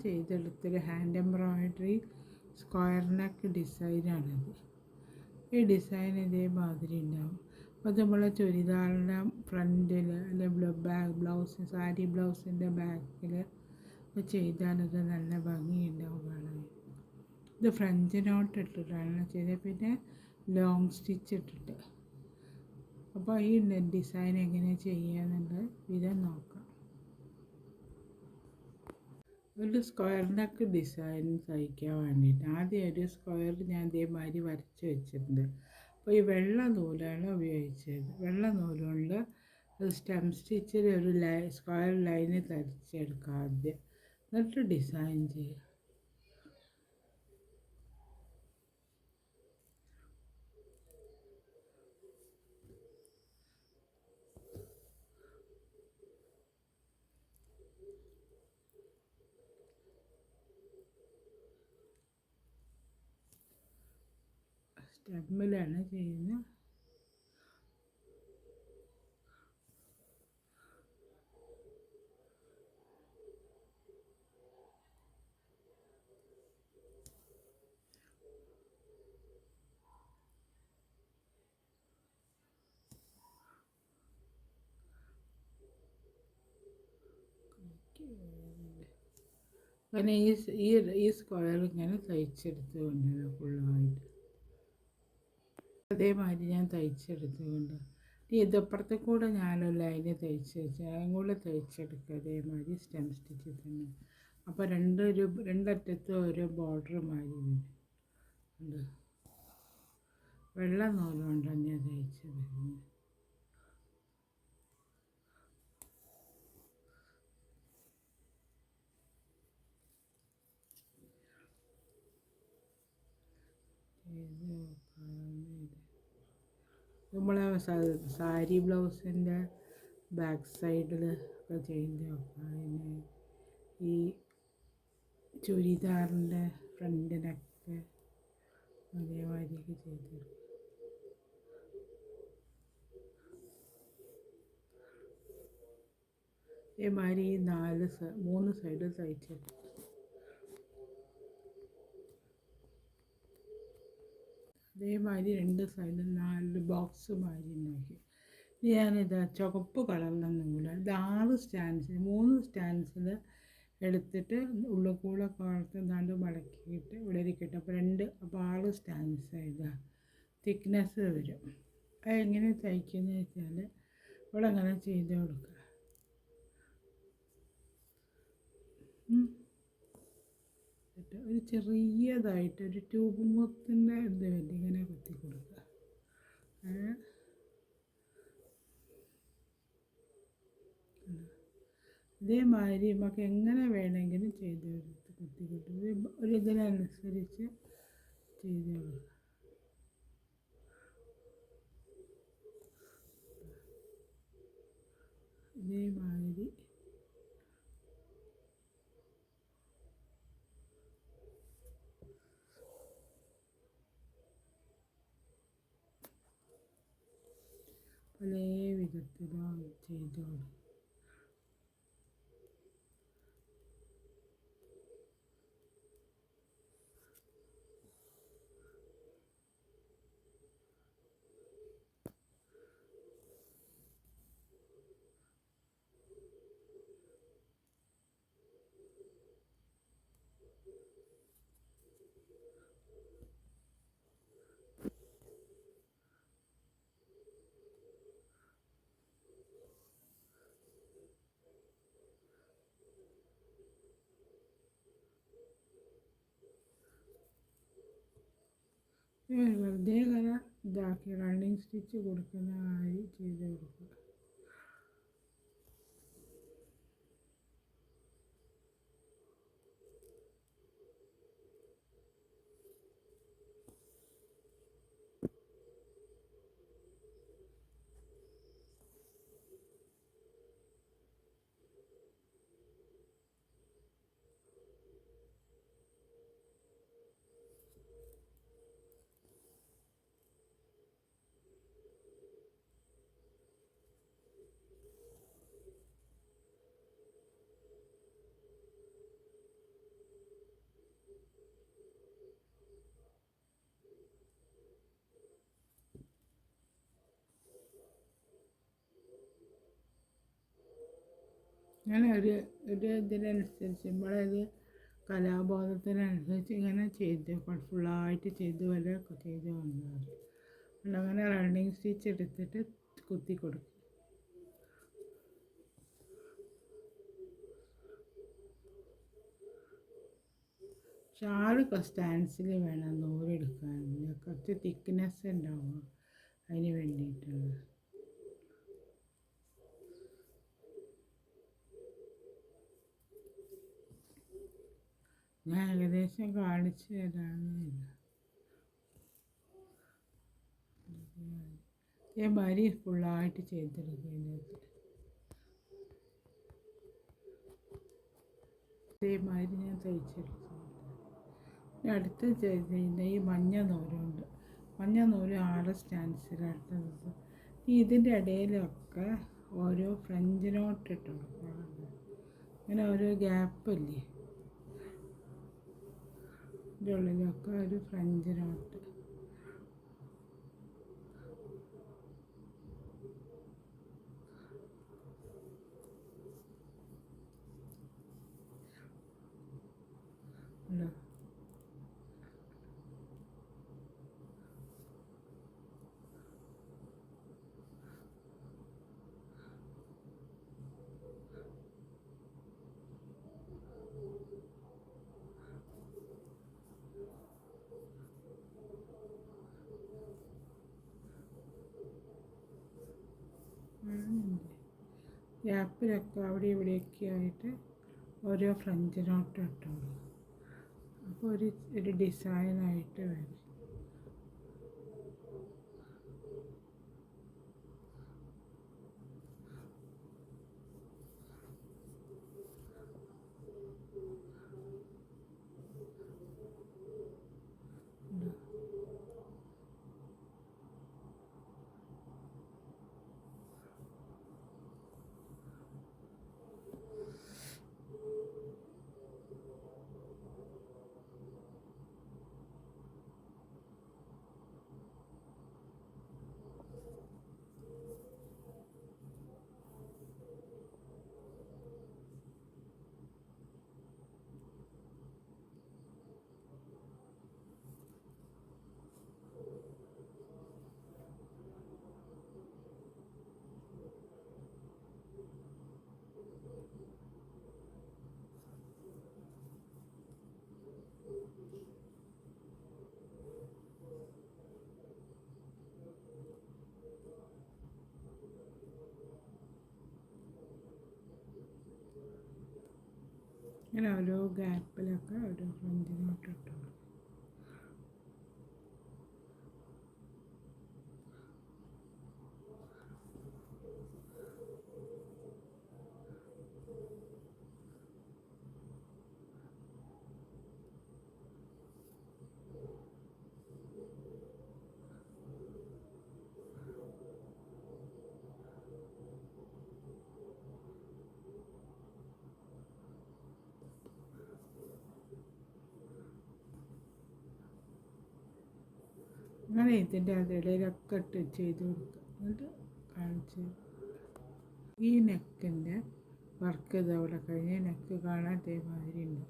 ചെയ്തെടുത്തൊരു hand embroidery square neck ഡിസൈനാണിത്. ഈ design ഇതേമാതിരി ഉണ്ടാവും. അപ്പോൾ നമ്മളെ ചുരിദാറിൻ്റെ ഫ്രണ്ടിൽ അല്ലെങ്കിൽ ബ്ലൗസ് സാരി ബ്ലൗസിൻ്റെ ബാക്കിൽ ചെയ്താലത് നല്ല ഭംഗിയുണ്ടാവും കാണാൻ. ഇത് ഫ്രഞ്ച് നോട്ട് ഇട്ടിട്ടാണ് ചെയ്തത്, പിന്നെ ലോങ് സ്റ്റിച്ച് ഇട്ടിട്ട്. അപ്പോൾ ഈ ഡിസൈൻ എങ്ങനെ ചെയ്യാന്നുള്ള വിധം നോക്കാം. ഒരു സ്ക്വയർ നെക്ക് ഡിസൈൻ തയ്ക്കാൻ വേണ്ടിയിട്ട് ആദ്യം ഒരു സ്ക്വയർ ഞാൻ ഇതേമാതിരി വരച്ച് വെച്ചിട്ടുണ്ട്. അപ്പോൾ ഈ വെള്ള നൂലാണ് ഉപയോഗിച്ചത്. വെള്ള നൂലുകൊണ്ട് സ്റ്റെം സ്റ്റിച്ചിൽ ഒരു സ്ക്വയർ ലൈന് തയ്ച്ചെടുക്കുക ആദ്യം, എന്നിട്ട് ഡിസൈൻ ചെയ്യുക. സ്റ്റെമ്മിലാണ് ചെയ്യുന്നത്. അങ്ങനെ ഈ സ്ക്വയർ ഇങ്ങനെ തയ്ച്ചെടുത്തുകൊണ്ട് ഫുള്ളായിട്ട് അതേമാതിരി ഞാൻ തയ്ച്ചെടുത്തുകൊണ്ട് ഇതപ്പുറത്തെ കൂടെ ഞാനൊരു ലൈന് തയ്ച്ച് വെച്ച് അതും കൂടെ തയ്ച്ചെടുക്കുക അതേമാതിരി സ്റ്റെം സ്റ്റിച്ചിൽ തന്നെ. അപ്പോൾ രണ്ടറ്റത്തും ഓരോ ബോർഡർ മാതിരി വരും. വെള്ള നൂല് കൊണ്ടാണ് ഞാൻ തയ്ച്ചത്. നമ്മളെ സാരി ബ്ലൗസിൻ്റെ ബാക്ക് സൈഡിൽ ഒക്കെ ചെയ്ത് നോക്കാം. പിന്നെ ഈ ചുരിദാറിൻ്റെ ഫ്രണ്ടിനൊക്കെ അതേമാതിരിയൊക്കെ ചെയ്തെടുക്കും. അതേമാതിരി 3 സൈഡ് തയ്ച്ചെടുക്കും. അതേമാതിരി 2 സൈഡിൽ 4 ബോക്സ് മാതിരി ഉണ്ടാക്കി. ഞാനിതാ ചുവപ്പ് കളറിൻ്റെ നൂല് ഇത് 6 സ്റ്റാൻഡ്സ് 3 സ്റ്റാൻഡ്സിൽ എടുത്തിട്ട് ഉള്ളിൽ കൂടെ കോർത്ത് നാണ്ട് മടക്കിയിട്ട് ഇവിടെ ഇരിക്കട്ടെ. അപ്പോൾ 6 സ്റ്റാൻഡ്സ് ഇതാ തിക്നെസ് വരും. അതെങ്ങനെ തയ്ക്കുന്നത് വെച്ചാൽ ഇവിടെ അങ്ങനെ ചെയ്ത് കൊടുക്കുക. ഒരു ചെറിയതായിട്ട് ഒരു ട്യൂബ് മുത്തിൻ്റെ ഇത് വേണ്ടി ഇങ്ങനെ കുത്തി കൊടുക്കുക. ഇതേമാതിരി നമുക്ക് എങ്ങനെ വേണമെങ്കിലും ചെയ്ത് കുത്തി കൊടുക്കുക. ഒരു ഇതിനനുസരിച്ച് ചെയ്ത് കൊടുക്കുക. ഇതേമാതിരി പല വിധത്തിലും ചെയ്ത് കൊടുക്കുക. വെറുതെ ഇങ്ങനെ ഇതാക്കി റണ്ണിങ് സ്റ്റിച്ച് കൊടുക്കുന്ന മാതിരി ചെയ്ത് കൊടുക്കുക. അങ്ങനെ ഒരു ഇതിനനുസരിച്ച് നമ്മളൊരു കലാബോധത്തിനനുസരിച്ച് ഇങ്ങനെ ചെയ്ത് ഫുള്ളായിട്ട് ചെയ്ത് വരെ ചെയ്ത് കൊണ്ടുവരും. അങ്ങനെ റണ്ണിങ് സ്റ്റിച്ച് എടുത്തിട്ട് കുത്തി കൊടുക്കും. ഷാള് സ്റ്റാൻസിൽ വേണം നൂലെടുക്കാൻ, കുറച്ച് തിക്നെസ് ഉണ്ടാവും അതിന് വേണ്ടിയിട്ടാണ്. ഞാൻ ഏകദേശം കാണിച്ചു തരാമെന്നില്ല. ഇതേമാതിരി ഫുള്ളായിട്ട് ചെയ്തെടുക്കുന്നത്. ഇതേമാതിരി ഞാൻ തയ്ച്ചെടുക്കും. അടുത്ത് ചെയ്യുന്ന ഈ മഞ്ഞ നൂലുണ്ട്. മഞ്ഞ നൂല് 6 സ്റ്റാൻസിലെടുത്തത്. ഇതിൻ്റെ ഇടയിലൊക്കെ ഓരോ ഫ്രഞ്ച് നോട്ട് ഇട്ട് കൊടുക്കണം. അങ്ങനെ ഓരോ ഗ്യാപ്പില്ലേ, ഇതിൻ്റെ ഉള്ളിലൊക്കെ ഒരു ഫ്രഞ്ച് നോട്ട്. ഉണ്ടോ? ഗ്യാപ്പിലൊക്കെ അവിടെ ഇവിടെയൊക്കെ ആയിട്ട് ഓരോ ഫ്രഞ്ച് നോട്ട് ഇട്ടോളൂ. അപ്പോൾ ഒരു ഡിസൈനായിട്ട് വരും. ഇങ്ങനെ ഓരോ ഗ്യാപ്പിലൊക്കെ ഓരോ ഫ്രഞ്ച് നോട്ട് ഇട്ടോളൂ. അങ്ങനെ ഇതിൻ്റെ ഇടയിലൊക്കെ ഇട്ട് ചെയ്ത് കൊടുക്കുക. എന്നിട്ട് കാണിച്ച് ഈ നെക്കിൻ്റെ വർക്ക് ഇതവിടെ കഴിഞ്ഞ് നെക്ക് കാണാൻ ഇതേമാതിരി ഉണ്ട്.